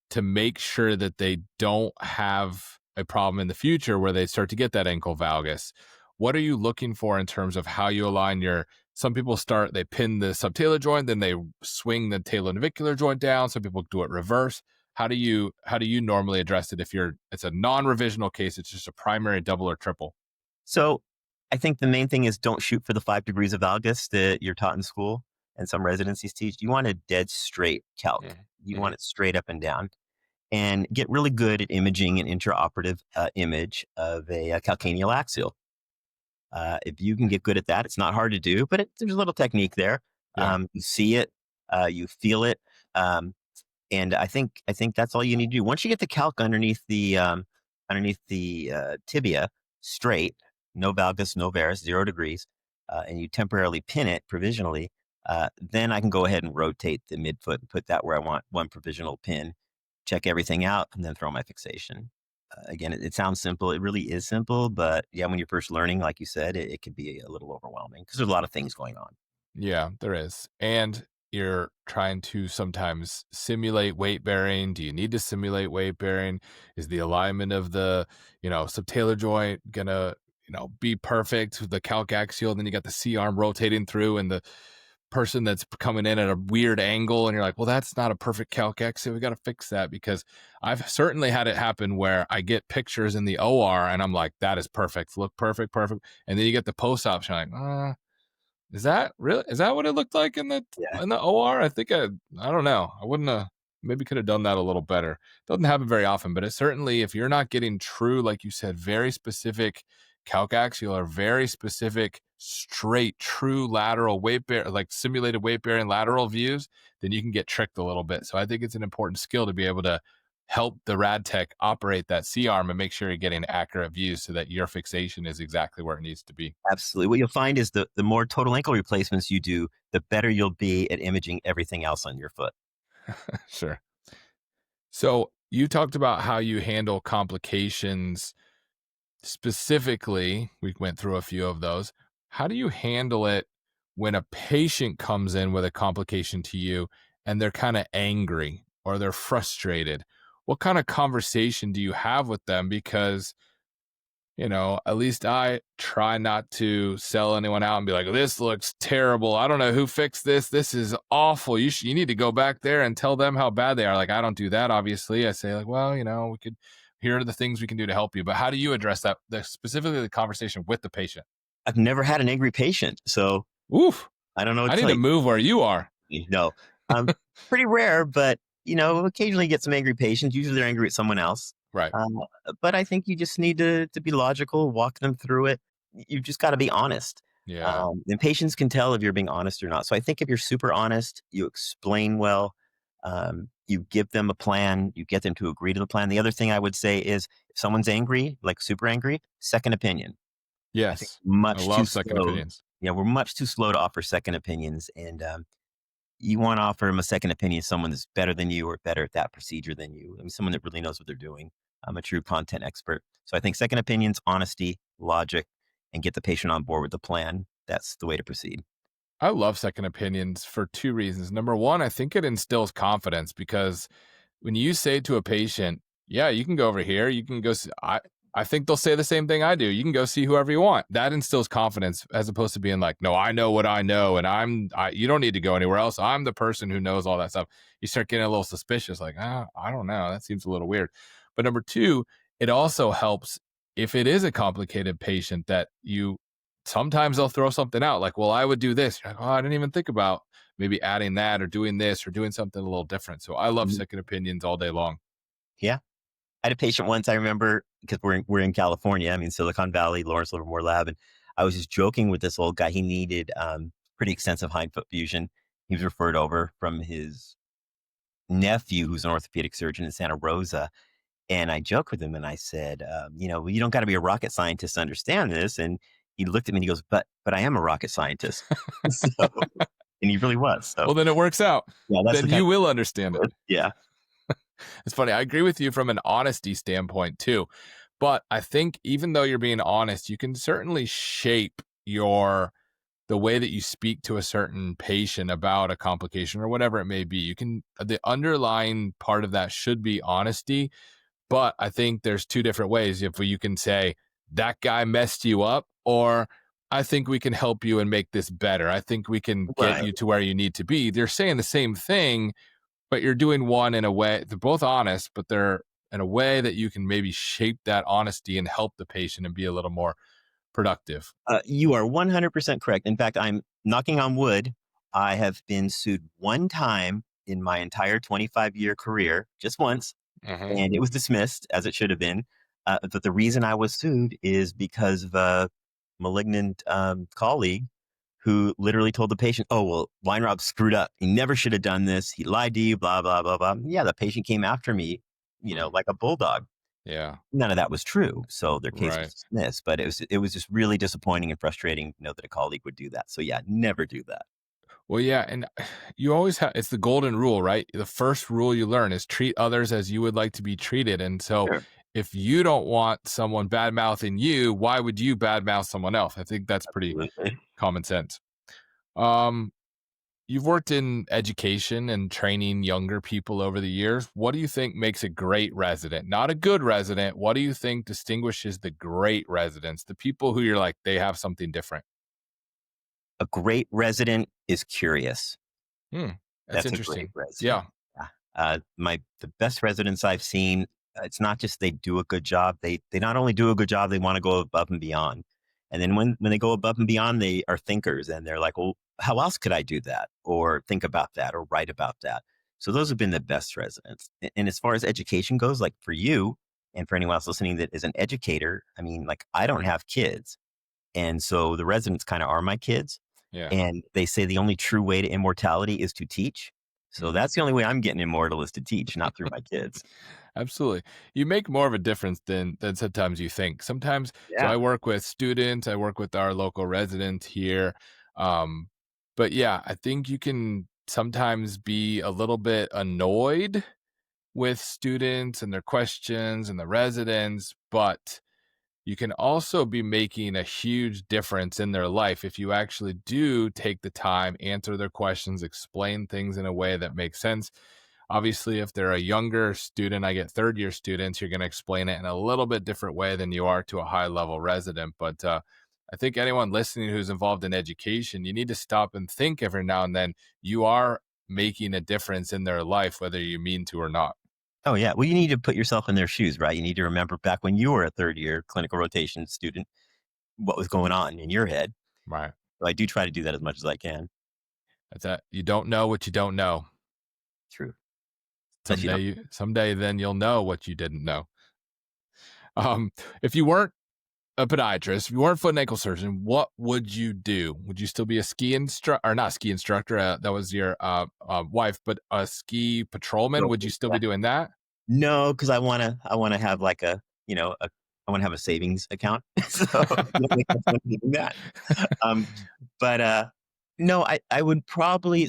to make sure that they don't have a problem in the future where they start to get that ankle valgus. What are you looking for in terms of how you align your some people they pin the subtalar joint, then they swing the talonavicular joint down. Some people do it reverse. How do you normally address it if it's a non-revisional case, it's just a primary double or triple? So I think the main thing is don't shoot for the 5 degrees of valgus that you're taught in school and some residencies teach. You want a dead straight calc. Mhm, You want mhm, it straight up and down. And get really good at imaging an intraoperative image of a calcaneal axial. If you can get good at that, it's not hard to do, but there's a little technique there. yeah. You see it, you feel it, um, and I think that's all you need to do. Once you get the calc underneath the tibia straight, no valgus, no varus, 0 degrees, and you temporarily pin it provisionally, then I can go ahead and rotate the midfoot and put that where I want one provisional pin, check everything out, and then throw my fixation. Again, it sounds simple. It really is simple, but yeah, when you're first learning, like you said, it can be a little overwhelming because there's a lot of things going on. Yeah, there is. And you're trying to sometimes simulate weight bearing. Do you need to simulate weight bearing? Is the alignment of the, subtalar joint gonna, be perfect with the calc axial? Then you got the C arm rotating through and the person that's coming in at a weird angle and you're like, well, that's not a perfect calc X, so we got to fix that. Because I've certainly had it happen where I get pictures in the OR and I'm like, that is perfect, look perfect, perfect. And then you get the post-op, you're like, is that really? Is that what it looked like Yeah, in the OR? I don't know. I wouldn't have maybe could have done that a little better. Doesn't happen very often, but it certainly, if you're not getting true, like you said, very specific calc axial or very specific straight, true lateral weight bear, like simulated weight bearing lateral views, then you can get tricked a little bit. So I think it's an important skill to be able to help the rad tech operate that C arm and make sure you're getting accurate views so that your fixation is exactly where it needs to be. absolutely. What you'll find is the more total ankle replacements you do, the better you'll be at imaging everything else on your foot. Sure. So you talked about how you handle complications specifically. We went through a few of those. How do you handle it when a patient comes in with a complication to you and they're kind of angry or they're frustrated? What kind of conversation do you have with them? Because at least I try not to sell anyone out and be like, this looks terrible. I don't know who fixed this. This is awful. You need to go back there and tell them how bad they are. Like, I don't do that, obviously. I say, like, well, here are the things we can do to help you. But how do you address that, specifically the conversation with the patient? I've never had an angry patient, so Oof, I don't know what I to need tell to you. move where you are. No, pretty rare, but occasionally get some angry patients. Usually they're angry at someone else. Right. Um, but I think you just need to be logical, walk them through it. You've just got to be honest. Yeah. And patients can tell if you're being honest or not. So I think if you're super honest, you explain well, you give them a plan, you get them to agree to the plan. The other thing I would say is if someone's angry, like super angry, second opinion. I think Yes. I much too love second slow. opinions. Yeah, we're much too slow to offer second opinions, and you want to offer them a second opinion, someone that's better than you or better at that procedure than you. I mean, someone that really knows what they're doing. I'm a true content expert. So I think second opinions, honesty, logic, and get the patient on board with the plan. That's the way to proceed. I love second opinions for two reasons. Number one, I think it instills confidence because when you say to a patient, yeah, you can go over here, you can go see, I think they'll say the same thing I do. You can go see whoever you want. That instills confidence as opposed to being like, no, I know what I know and you don't need to go anywhere else. I'm the person who knows all that stuff. You start getting a little suspicious like, I don't know. That seems a little weird. But number two, it also helps if it is a complicated patient that sometimes they'll throw something out like, well, I would do this. You're like, oh, I didn't even think about maybe adding that or doing this or doing something a little different. So I love Mhm. second opinions all day long. Yeah. I had a patient once, I remember, because we're in California, I mean, Silicon Valley, Lawrence Livermore Lab. And I was just joking with this old guy. He needed pretty extensive hindfoot fusion. He was referred over from his nephew, who's an orthopedic surgeon in Santa Rosa. And I joked with him and I said, well, you don't got to be a rocket scientist to understand this. And he looked at me and he goes, but I am a rocket scientist. So, and he really was. So Well, then it works out. yeah, that's Then the kind you of, will understand it. yeah. It's funny. I agree with you from an honesty standpoint too. But I think even though you're being honest, you can certainly shape the way that you speak to a certain patient about a complication or whatever it may be. The underlying part of that should be honesty. But I think there's two different ways. If you can say, that guy messed you up, or I think we can help you and make this better. I think we can get Right. you to where you need to be. They're saying the same thing, but you're doing one in a way, they're both honest, but they're in a way that you can maybe shape that honesty and help the patient and be a little more productive. You are 100% correct. In fact, I'm knocking on wood. I have been sued one time in my entire 25-year career, just once, Hmm. and it was dismissed as it should have been. But the reason I was sued is because of a malignant colleague who literally told the patient, "Oh, well, Weinraub screwed up. He never should have done this. He lied to you, blah, blah, blah, blah." Yeah, the patient came after me, like a bulldog. Yeah, None of that was true, so their case was right. dismissed, but it was just really disappointing and frustrating, that a colleague would do that. So, yeah, never do that. Well, yeah, and you always have, it's the golden rule, right? The first rule you learn is treat others as you would like to be treated. And so Sure. if you don't want someone bad mouthing you, why would you bad mouth someone else? I think that's pretty Absolutely. common sense. Um, you've worked in education and training younger people over the years. What do you think makes a great resident? Not a good resident. What do you think distinguishes the great residents? The people who you're like, they have something different. A great resident is curious. Hmm. That's That's a great interesting. resident. Yeah. Yeah. The best residents I've seen, it's not just they do a good job. They not only do a good job, they want to go above and beyond. And then when they go above and beyond, they are thinkers and they're like, well, how else could I do that? Or think about that or write about that. So those have been the best residents. And as far as education goes, like for you and for anyone else listening that is an educator, I mean, like I don't have kids. And so the residents kind of are my kids. Yeah. And they say the only true way to immortality is to teach. So Mhm. that's the only way I'm getting immortal is to teach, not through my kids. Absolutely. You make more of a difference than sometimes you think. Sometimes so Yeah. I work with students, I work with our local resident here. Um, but yeah, I think you can sometimes be a little bit annoyed with students and their questions and the residents, but you can also be making a huge difference in their life if you actually do take the time, answer their questions, explain things in a way that makes sense. Obviously, if they're a younger student, I get third year students, you're going to explain it in a little bit different way than you are to a high level resident. But I think anyone listening who's involved in education, you need to stop and think every now and then you are making a difference in their life, whether you mean to or not. Oh, yeah. Well, you need to put yourself in their shoes, right? You need to remember back when you were a third year clinical rotation student, what was going on in your head. Right. So I do try to do that as much as I can. That's that. You don't know what you don't know. True. Unless you don't. Someday then you'll know what you didn't know. If you weren't a podiatrist, if you weren't a foot and ankle surgeon, what would you do? Would you still be a ski instructor or not ski instructor? That was your wife, but a ski patrolman. Would you still Yeah. be doing that? No, because I wanna have like I wanna have a savings account. So I don't make much money doing that. Um, but no, I would probably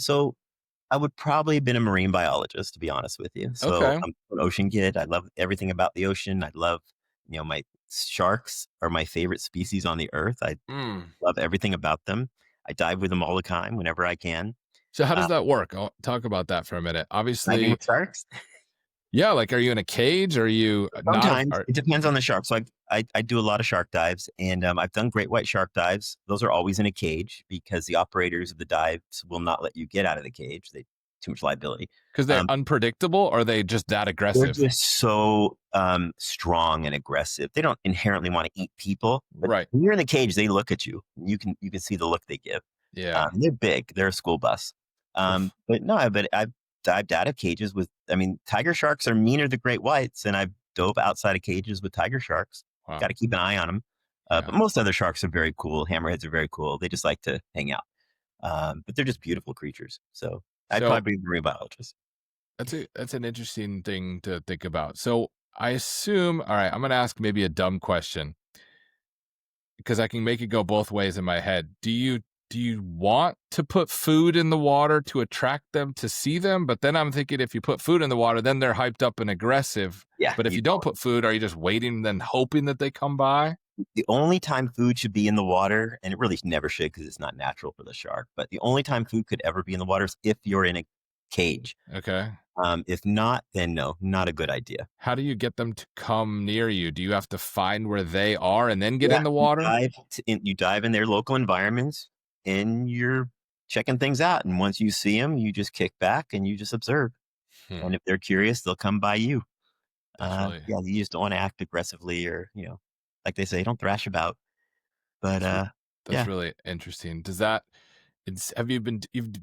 have been a marine biologist, to be honest with you. So Okay. I'm an ocean kid. I love everything about the ocean. I love, my sharks are my favorite species on the earth. I Mm. love everything about them. I dive with them all the time whenever I can. So how Uh, does that work? I'll talk about that for a minute. Diving Obviously, with sharks. yeah. Like, are you in a cage? Are you not? Sometimes it depends on the shark. So I do a lot of shark dives, and I've done great white shark dives. Those are always in a cage because the operators of the dives will not let you get out of the cage. They too much liability. Because they're Um, unpredictable, or are they just that they're aggressive? just so strong and aggressive. They don't inherently want to eat people, but Right. when you're in the cage, they look at you. You can see the look they give. Yeah. They're big. They're a school bus. Oof. But no, I've dived out of cages with. I mean, tiger sharks are meaner than great whites, and I've dove outside of cages with tiger sharks. Got Wow. to keep an eye on them. But Yeah. most other sharks are very cool. Hammerheads are very cool. They just like to hang out. But they're just beautiful creatures. So I'd So probably be a marine biologist. that's an interesting thing to think about. So I assume, all right, I'm going to ask maybe a dumb question because I can make it go both ways in my head. Do you want to put food in the water to attract them to see them? But then I'm thinking if you put food in the water, then they're hyped up and aggressive. Yeah, But if you you don't put food, are you just waiting then hoping that they come by? the only time food should be in the water, and it really never should because it's not natural for the shark, but the only time food could ever be in the water is if you're in a cage. Okay. If not, then no, not a good idea. How do you get them to come near you? Do you have to find where they are and then get Yeah, in the water? you dive in their local environments, and you're checking things out. And once you see them, you just kick back and you just observe. Hmm, And if they're curious, they'll come by you. that's really Yeah, you just don't want to act aggressively or like they say, don't thrash about. But that's re- that's yeah. really interesting. Does that you've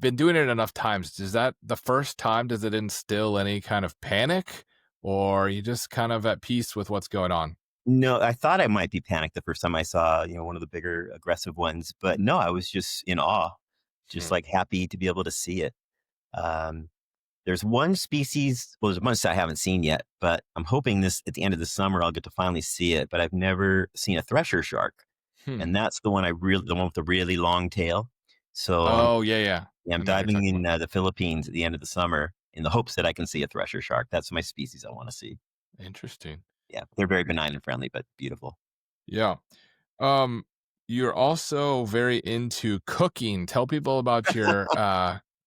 been doing it enough times? Does that the first time does it instill any kind of panic or are you just kind of at peace with what's going on? No, I thought I might be panicked the first time I saw, one of the bigger aggressive ones, but no, I was just in awe, just Hmm, like happy to be able to see it. Um, there's one species, well, there's one I haven't seen yet, but I'm hoping this at the end of the summer I'll get to finally see it. But I've never seen a thresher shark, hmm. and that's the one with the really long tail. So Oh, yeah, yeah. yeah, I'm I know what you're diving talking in about. the Philippines at the end of the summer in the hopes that I can see a thresher shark. That's my species I want to see. Interesting. Yeah, they're very benign and friendly, but beautiful. Yeah. Um, you're also very into cooking. Tell people about your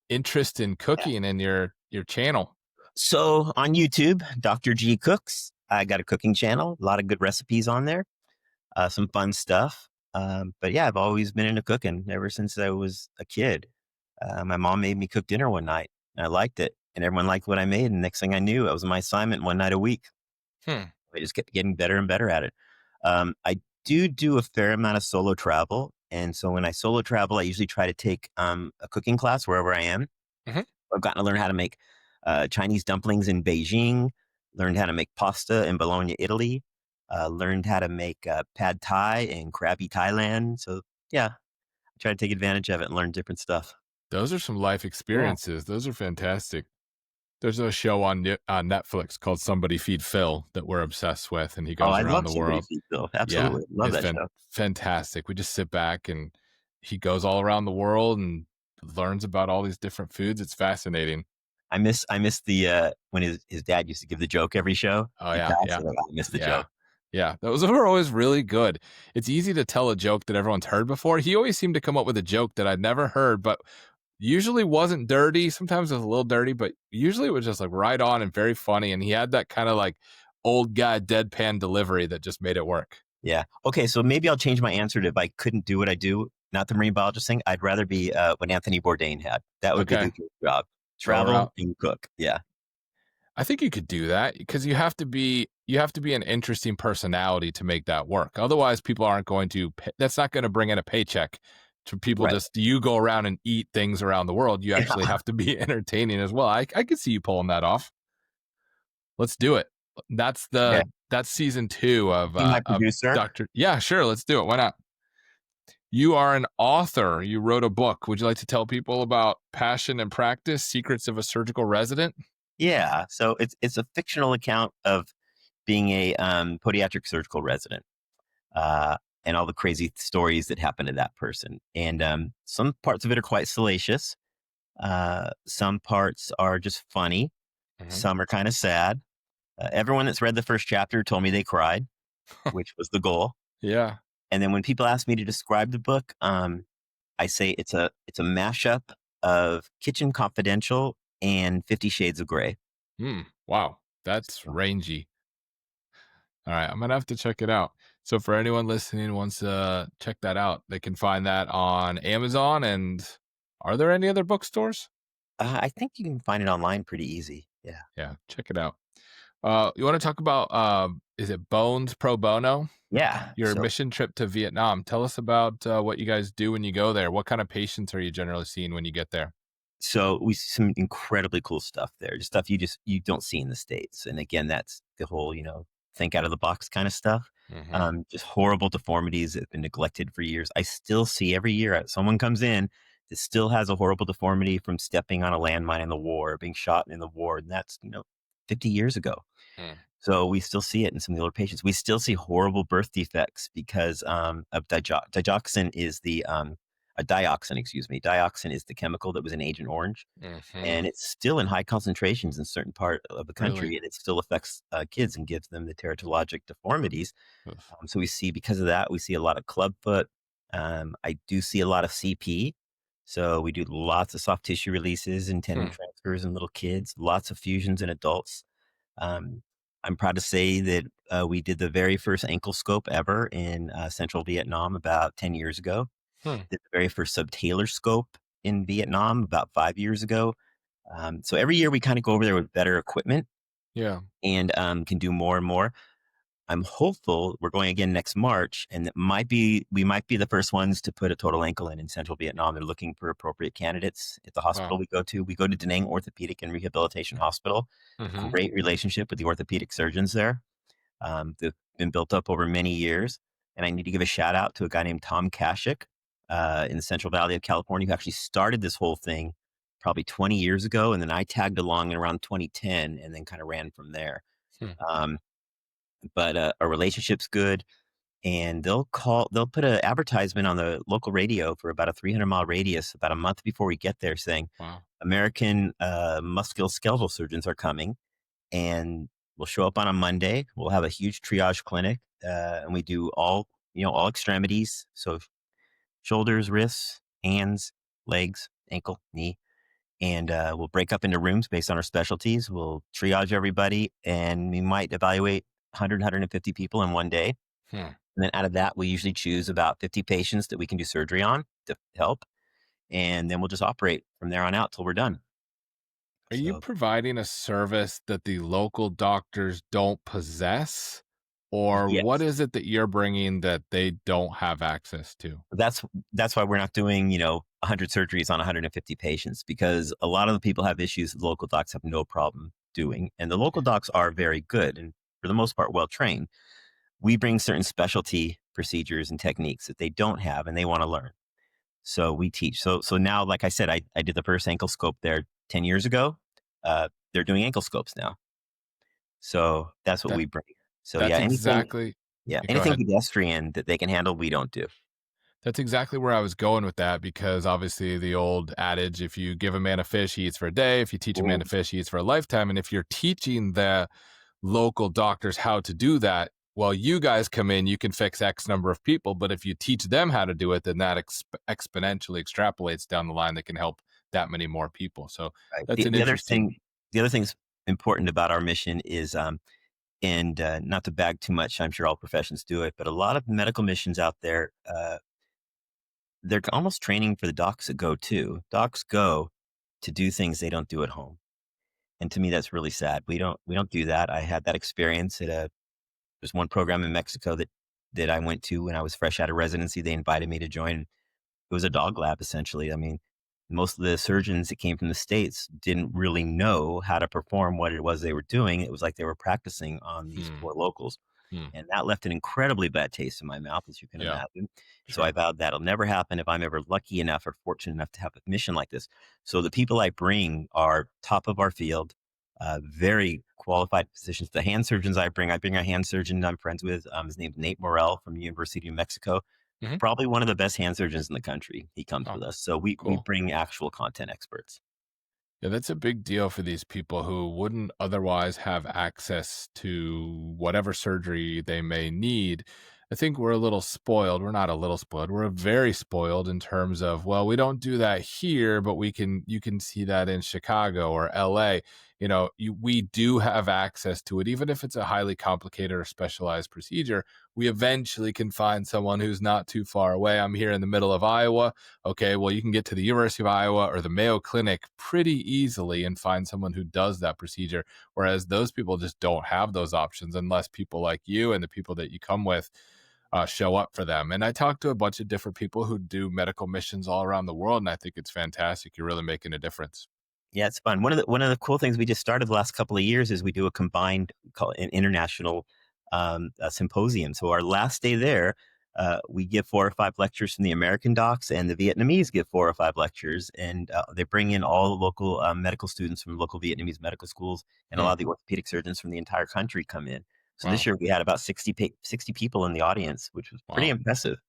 interest in cooking and your channel. So on YouTube, Dr. G Cooks. I got a cooking channel, a lot of good recipes on there, some fun stuff. But yeah, I've always been into cooking ever since I was a kid. My mom made me cook dinner one night, and I liked it, and everyone liked what I made. And next thing I knew, it was my assignment one night a week. Hmm. I just kept getting better and better at it. I do a fair amount of solo travel, and so when I solo travel, I usually try to take a cooking class wherever I am. Mhm. I've gotten to learn how to make Chinese dumplings in Beijing, learned how to make pasta in Bologna, Italy, learned how to make pad Thai in Krabi, Thailand. So yeah, I try to take advantage of it and learn different stuff. Those are some life Yeah. experiences. Those are fantastic. There's a show on Netflix called Somebody Feed Phil that we're obsessed with, and he Oh, goes I around love the Somebody world. Feed Phil. Yeah, Absolutely. Love it's that show. fantastic. We just sit back and he goes all around the world and learns about all these different foods. It's fascinating. I miss the when his dad used to give the joke every show. Oh, He yeah, passed yeah, it. I miss the yeah, joke. yeah. Those were always really good. It's easy to tell a joke that everyone's heard before. He always seemed to come up with a joke that I'd never heard, but usually wasn't dirty. Sometimes it was a little dirty, but usually it was just like right on and very funny. And he had that kind of like old guy deadpan delivery that just made it work. Yeah. Okay, so maybe I'll change my answer to if I couldn't do what I do, not the marine biologist thing, I'd rather be, what Anthony Bourdain had. That would be the Okay. dream job. Go Travel around. and cook. Yeah. I think you could do that because you have to be an interesting personality to make that work. Otherwise, people aren't going to. That's not going to bring in a paycheck. To people, Right. just you go around and eat things around the world. You actually Yeah. have to be entertaining as well. I could see you pulling that off. Let's do it. That's Okay. that's season 2 Be my of producer. Doctor. Yeah, sure. Let's do it. Why not? You are an author. You wrote a book. Would you like to tell people about Passion and Practice: Secrets of a Surgical Resident? Yeah. So it's a fictional account of being a, podiatric surgical resident, uh, and all the crazy stories that happen to that person. And, some parts of it are quite salacious. Some parts are just funny. Mhm. Some are kinda sad. Everyone that's read the first chapter told me they cried, which was the goal. Yeah. And then when people ask me to describe the book, I say it's a mashup of Kitchen Confidential and 50 Shades of Grey. Wow. That's So, rangy. All right. I'm going to have to check it out. So, for anyone listening who wants to check that out, they can find that on Amazon. And are there any other bookstores? I think you can find it online pretty easy. Yeah. Yeah. Check it out. You want to talk about, is it Bones Pro Bono? Yeah. Your mission trip to Vietnam. Tell us about what you guys do when you go there. What kind of patients are you generally seeing when you get there? So we see some incredibly cool stuff there, just stuff you don't see in the States. And again, that's the whole, think out of the box kind of stuff. Hmm. Just horrible deformities that have been neglected for years. I still see every year someone comes in that still has a horrible deformity from stepping on a landmine in the war, being shot in the war. And that's, 50 years ago. Hmm. So we still see it in some of the older patients. We still see horrible birth defects because of digoxin is dioxin, excuse me. Dioxin is the chemical that was in Agent Orange, Hmm. and it's still in high concentrations in certain part of the Really? country, and it still affects kids and gives them the teratologic deformities. Oof. So we see because of that, we see a lot of clubfoot. I do see a lot of CP. So we do lots of soft tissue releases and tendon Hmm. transfers in little kids, lots of fusions in adults. Um, I'm proud to say that we did the very first ankle scope ever in central Vietnam about 10 years ago. Hmm. Did the very first subtalar scope in Vietnam about 5 years ago. So every year we kind of go over there with better equipment Yeah. and can do more and more. I'm hopeful we're going again next March, and we might be the first ones to put a total ankle in central Vietnam. They're looking for appropriate candidates at the hospital Wow. we go to. We go to Da Nang Orthopedic and Rehabilitation Hospital. Hmm. Great relationship with the orthopedic surgeons there. They've been built up over many years. And I need to give a shout out to a guy named Tom Kashik in the Central Valley of California who actually started this whole thing probably 20 years ago. And then I tagged along in around 2010 and then kind of ran from there. Hmm. Um, but our relationship's good. And they'll put an advertisement on the local radio for about a 300-mile radius about a month before we get there saying, Wow. American musculoskeletal surgeons are coming and we'll show up on a Monday. We'll have a huge triage clinic, and we do all extremities. So shoulders, wrists, hands, legs, ankle, knee, and we'll break up into rooms based on our specialties. We'll triage everybody, and we might evaluate 100, 150 people in one day. Hmm. And then out of that, we usually choose about 50 patients that we can do surgery on to help. And then we'll just operate from there on out till we're done. Are you So providing a service that the local doctors don't possess? Or what yes, is it that you're bringing that they don't have access to? that's that's why we're not doing 100 surgeries on 150 patients, because a lot of the people have issues that local docs have no problem doing, and the local docs are very good and for the most part well trained. We bring certain specialty procedures and techniques that they don't have and they want to learn. So we teach. So now, like I said, I did the first ankle scope there 10 years ago. They're doing ankle scopes now. So that's what That we bring. So that's exactly yeah, go anything ahead. pedestrian that they can handle, we don't do. That's exactly where I was going with that because obviously the old adage, if you give a man a fish, he eats for a day. If you teach a man Ooh, to fish, he eats for a lifetime. And if you're teaching the local doctors how to do that, well, you guys come in, you can fix X number of people. But if you teach them how to do it, then that exponentially extrapolates down the line that can help that many more people. So right. that's an The other thing's important about our mission is, and not to bag too much, I'm sure all professions do it, but a lot of medical missions out there, they're almost training for the docs that go too. Docs go to do things they don't do at home. And to me, that's really sad. We don't do that. I had that experience at there's one program in Mexico that I went to when I was fresh out of residency. They invited me to join. It was a dog lab, essentially. I mean, most of the surgeons that came from the States didn't really know how to perform what it was they were doing. It was like they were practicing on these Hmm. poor locals. Hmm. And that left an incredibly bad taste in my mouth, as you can Yeah, imagine. So I sure. vowed that'll never happen if I'm ever lucky enough or fortunate enough to have a mission like this. So the people I bring are top of our field, very qualified physicians. The hand surgeons I bring a hand surgeon I'm friends with. His name's Nate Morel from the University of Mexico, Hmm. probably one of the best hand surgeons in the country. He comes Oh, with us. So we cool. bring actual content experts. Yeah, that's a big deal for these people who wouldn't otherwise have access to whatever surgery they may need. I think we're a little spoiled. We're not a little spoiled. We're very spoiled in terms of, well, we don't do that here, but you can see that in Chicago or LA. We do have access to it, even if it's a highly complicated or specialized procedure. We eventually can find someone who's not too far away. I'm here in the middle of Iowa. Okay, well, you can get to the University of Iowa or the Mayo Clinic pretty easily and find someone who does that procedure. Whereas those people just don't have those options unless people like you and the people that you come with show up for them. And I talked to a bunch of different people who do medical missions all around the world, and I think it's fantastic. You're really making a difference. Yeah, it's fun. One of the cool things we just started the last couple of years is we do a combined call it an international symposium. So our last day there, we give 4 or 5 lectures from the American docs, and the Vietnamese give 4 or 5 lectures, and they bring in all the local medical students from local Vietnamese medical schools, and a Hmm. lot of the orthopedic surgeons from the entire country come in. So this Wow. year we had about 60 people in the audience, which was pretty Wow. impressive.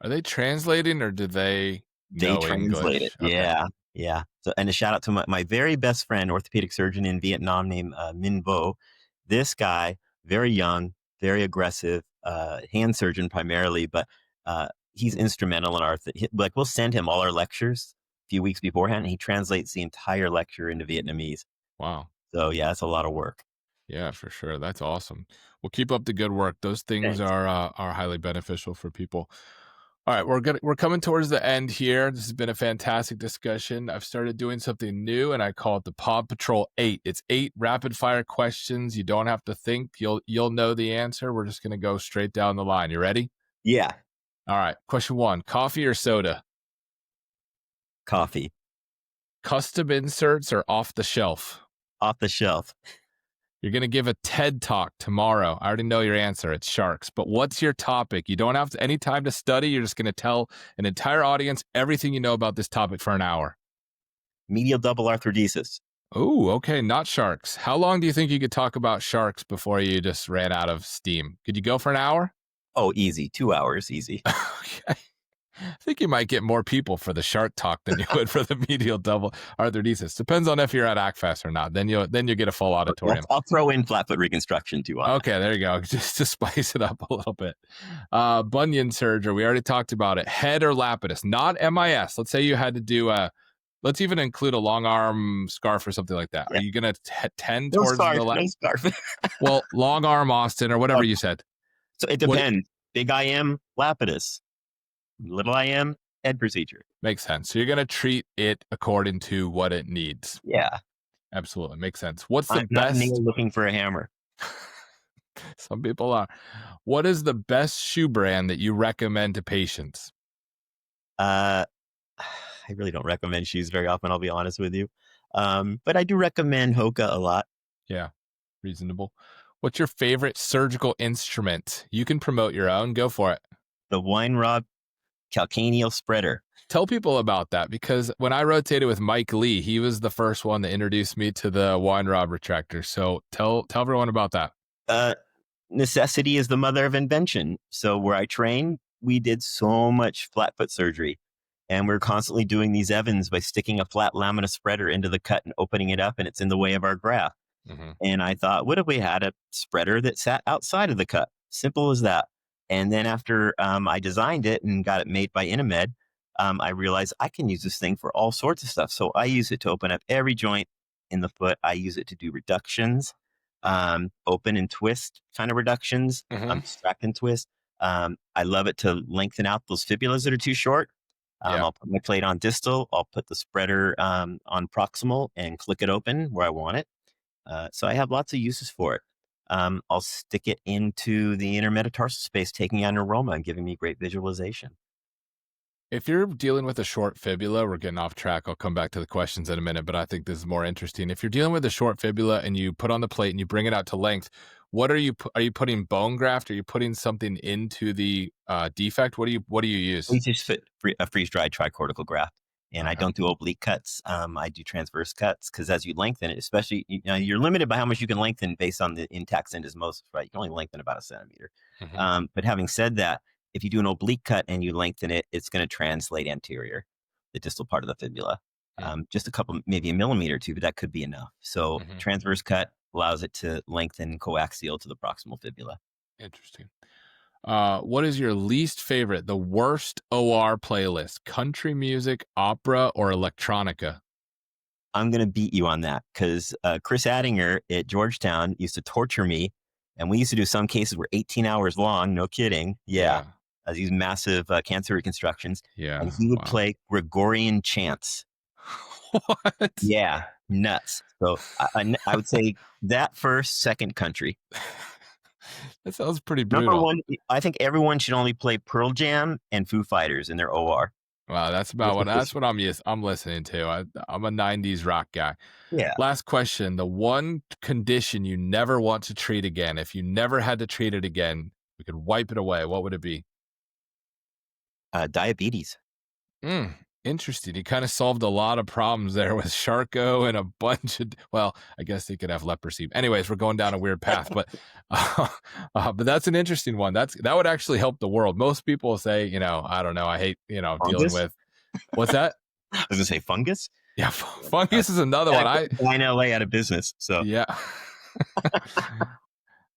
Are they translating or do they They know translate it. English? Okay. Yeah, yeah. So, and a shout out to my very best friend, orthopedic surgeon in Vietnam named Min Vo. This guy, very young, very aggressive, hand surgeon primarily, but he's instrumental in our. Like we'll send him all our lectures a few weeks beforehand, and he translates the entire lecture into Vietnamese. Wow. So yeah, it's a lot of work. Yeah, for sure. That's awesome. Well, keep up the good work. Those things Thanks. are highly beneficial for people. All right, we're coming towards the end here. This has been a fantastic discussion. I've started doing something new, and I call it the Pod Patrol 8. It's 8 rapid fire questions. You don't have to think. You'll know the answer. We're just gonna go straight down the line. You ready? Yeah, All right. Question one: coffee or soda? coffee Custom inserts or off the shelf? off the shelf. You're going to give a TED talk tomorrow. I already know your answer. It's sharks. But what's your topic? You don't have any time to study. You're just going to tell an entire audience everything you know about this topic for an hour. Medial double arthrodesis. Oh, okay. Not sharks. How long do you think you could talk about sharks before you just ran out of steam? Could you go for an hour? Oh, easy. 2 hours, easy. Okay. I think you might get more people for the shark talk than you would for the medial double arthrodesis. Depends on if you're at ACFAS or not. Then you'll get a full Okay, auditorium. I'll throw in flat foot reconstruction too on that. Okay, there you go. Just to spice it up a little bit. Bunion surgery. We already talked about it. Head or lapidus, not MIS. Let's say you had to do let's even include a long arm scarf or something like that. Are Yeah. you going to tend No towards scarf, the no scarf. well, long arm Austin or whatever Okay, you said? so it What depends. Big IM, lapidus. Little IM, head procedure. Makes sense. So you're going to treat it according to what it needs. Yeah. Absolutely. Makes sense. What's the I'm not best? Neil looking for a hammer. Some people are. What is the best shoe brand that you recommend to patients? I really don't recommend shoes very often, I'll be honest with you. But I do recommend Hoka a lot. Yeah, reasonable. What's your favorite surgical instrument? You can promote your own. Go for it. The Weinraub calcaneal spreader. Tell people about that, because when I rotated with Mike Lee, he was the first one that introduced me to the Weinraub retractor. So tell everyone about that. Necessity is the mother of invention. So where I train, we did so much flat foot surgery. And we're constantly doing these Evans by sticking a flat lamina spreader into the cut and opening it up, and it's in the way of our graft. Mm-hmm. And I thought, what if we had a spreader that sat outside of the cut? Simple as that. And then after I designed it and got it made by Inamed, I realized I can use this thing for all sorts of stuff. So I use it to open up every joint in the foot. I use it to do reductions, open and twist kind of reductions, Mm-hmm. extract and twist. I love it to lengthen out those fibulas that are too short. Yeah. I'll put my plate on distal. I'll put the spreader on proximal and click it open where I want it. So I have lots of uses for it. I'll stick it into the intermetatarsal space, taking on aroma and giving me great visualization. If you're dealing with a short fibula, we're getting off track. I'll come back to the questions in a minute, but I think this is more interesting. If you're dealing with a short fibula and you put on the plate and you bring it out to length, what are you putting bone graft? Are you putting something into the defect? What do you use? We just fit a freeze-dried tricortical graft. And I Okay. don't do oblique cuts. I do transverse cuts because as you lengthen it, especially, you're limited by how much you can lengthen based on the intact syndesmosis, right? You can only lengthen about a centimeter. Mm-hmm. But having said that, if you do an oblique cut and you lengthen it, it's going to translate anterior, the distal part of the fibula. Just a couple, maybe a millimeter or two, but that could be enough. So Mm-hmm. transverse cut allows it to lengthen coaxial to the proximal fibula. Interesting. What is your least favorite, the worst OR playlist? Country music, opera, or electronica? I'm going to beat you on that because Chris Addinger at Georgetown used to torture me. And we used to do some cases were 18 hours long. No kidding. Yeah. These massive cancer reconstructions. Yeah. And he would Wow. play Gregorian chants. What? Yeah. Nuts. So I would say that first, second country. That sounds pretty brutal. Number one, I think everyone should only play Pearl Jam and Foo Fighters in their OR. Wow, that's what I'm listening to. I'm a 90s rock guy. Yeah. Last question. The one condition you never want to treat again, if you never had to treat it again, we could wipe it away. What would it be? Diabetes. Interesting. You kind of solved a lot of problems there with Charcot and a bunch of, well, I guess they could have leprosy. Anyways, we're going down a weird path, but that's an interesting one. That would actually help the world. Most people say, I don't know. I hate, Fungus? dealing with, what's that? I was going to say fungus. Yeah. Fungus is another one. I LA out of business. So yeah.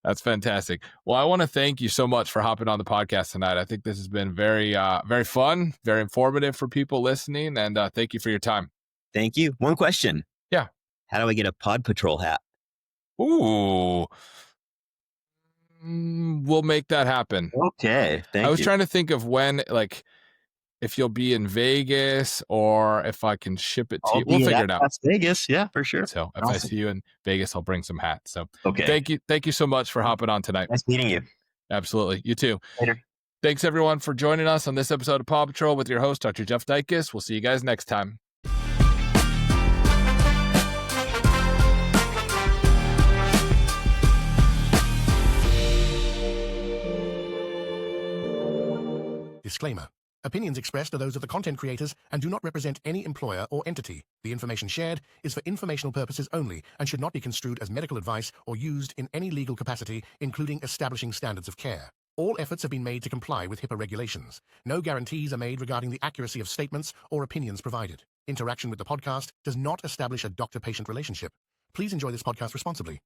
That's fantastic. Well, I want to thank you so much for hopping on the podcast tonight. I think this has been very, very fun, very informative for people listening, and thank you for your time. Thank you. One question. Yeah. How do I get a Pod Patrol hat? Ooh. We'll make that happen. Okay. Thank you. I was trying to think of when, like, if you'll be in Vegas or if I can ship it to you. We'll figure it out. Las Vegas. Yeah, for sure. So if I see you in Vegas, I'll bring some hats. So okay. Thank you so much for hopping on tonight. Nice meeting you. Absolutely. You too. Later. Thanks everyone for joining us on this episode of Paw Patrol with your host, Dr. Jeff Dykes. We'll see you guys next time. Disclaimer. Opinions expressed are those of the content creators and do not represent any employer or entity. The information shared is for informational purposes only and should not be construed as medical advice or used in any legal capacity, including establishing standards of care. All efforts have been made to comply with HIPAA regulations. No guarantees are made regarding the accuracy of statements or opinions provided. Interaction with the podcast does not establish a doctor-patient relationship. Please enjoy this podcast responsibly.